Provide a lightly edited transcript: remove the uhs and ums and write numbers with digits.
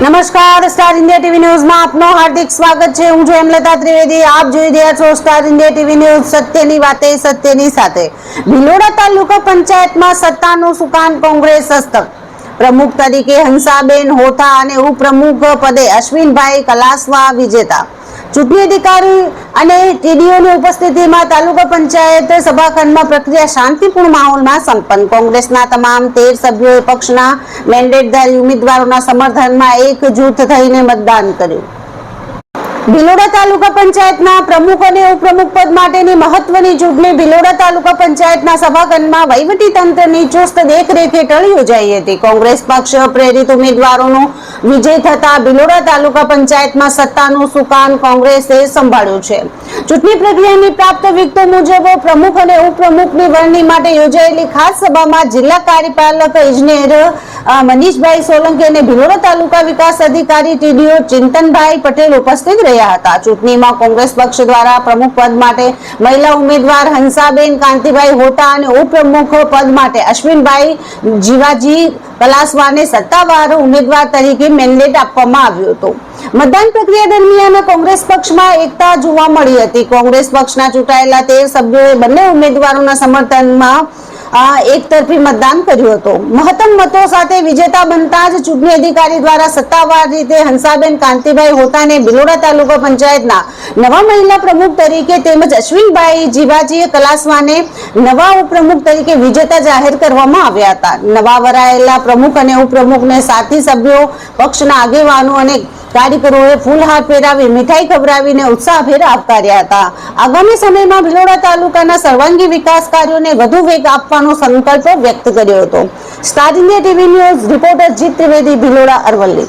નમસ્કાર, star India TV ન્યૂઝમાં આપનું હાર્દિક સ્વાગત છે। હું છું હેમલતા ત્રિવેદી। આપ જોઈ રહ્યા છો સ્ટાર ઇન્ડિયા ટીવી ન્યૂઝ। સત્યની વાતે સત્યની સાથે। ભિલોડા તાલુકા પંચાયતમાં સત્તાનું સુકાન કોંગ્રેસ હસ્તક। પ્રમુખ તરીકે હંસાબેન હોતા અને ઉપપ્રમુખ પદે અશ્વિનભાઈ કલાસવા વિજેતા। ચૂંટણી અધિકારી અને ટીડીઓની ઉપસ્થિતિમાં તાલુકા પંચાયત સભાખંડમાં પ્રક્રિયા શાંતિપૂર્ણ માહોલમાં સંપન્ન। કોંગ્રેસના તમામ 13 સભ્યોએ પક્ષના મેન્ડેટધારી ઉમેદવારોના સમર્થનમાં એકજૂથ થઈને મતદાન કર્યું। ભિલોડા તાલુકા પંચાયતના પ્રમુખ અને ઉપપ્રમુખ પદ માટેની મહત્વની ચૂંટણી ભિલોડા તાલુકા પંચાયતના સભાખંડમાં વહીવટી તંત્રની ચુસ્ત દેખરેખ હેઠળ યોજાઈ હતી। કોંગ્રેસ પક્ષ પ્રેરિત ઉમેદવારોનો વિજય થતા ભિલોડા તાલુકા પંચાયતમાં સત્તાનું સુકાન કોંગ્રેસે સંભાળ્યું છે। ચૂંટણી પ્રક્રિયાની પ્રાપ્ત વિગતો મુજબ પ્રમુખ અને ઉપપ્રમુખની વરણી માટે યોજાયેલી ખાસ સભામાં જિલ્લા કાર્યપાલક ઇજનેર મનીષભાઈ સોલંકી અને ભિલોડા તાલુકા વિકાસ અધિકારી ટીડીઓ ચિંતનભાઈ પટેલ ઉપસ્થિત રહ્યા હતા। ચૂંટણીમાં કોંગ્રેસ પક્ષ દ્વારા પ્રમુખ પદ માટે મહિલા ઉમેદવાર હંસાબેન કાંતિભાઈ હોતા અને ઉપપ્રમુખ પદ માટે અશ્વિનભાઈ જીવાજી કલાસવાને સત્તાવાર ઉમેદવાર તરીકે મેન્ડેટ આપવામાં આવ્યું હતું। મતદાન પ્રક્રિયા દરમિયાન કોંગ્રેસ પક્ષમાં એકતા જોવા મળી હતી। કોંગ્રેસ પક્ષના ચૂંટાયેલા 13 સભ્યોએ બંને ઉમેદવારોના સમર્થનમાં એકતરફી મતદાન કર્યું હતું। મહત્તમ મતો સાથે વિજેતા બનતા જ ચૂંટણી અધિકારી દ્વારા સત્તાવાર રીતે હંસાબેન કાંતિભાઈ હોતાને ભિલોડા તાલુકા પંચાયતના નવા મહિલા પ્રમુખ તરીકે તેમજ અશ્વિનભાઈ જીવાજી કલાસવાને નવા ઉપપ્રમુખ તરીકે વિજેતા જાહેર કરવામાં આવ્યા હતા। નવા વરાયેલા પ્રમુખ અને ઉપપ્રમુખને સાથી સભ્યો, પક્ષના આગેવાનો અને કાર્યકરોએ ફૂલહાર પહેરાવી મીઠાઈ ખવડાવીને ઉત્સાહભેર આવકાર્યા હતા। આગામી સમયમાં ભિલોડા તાલુકાના સર્વાંગી વિકાસ કાર્યોને વધુ વેગ આપવાનો સંકલ્પ વ્યક્ત કર્યો હતો। Star India TV news reporter જીત ત્રિવેદી, ભિલોડા, અરવલ્લી।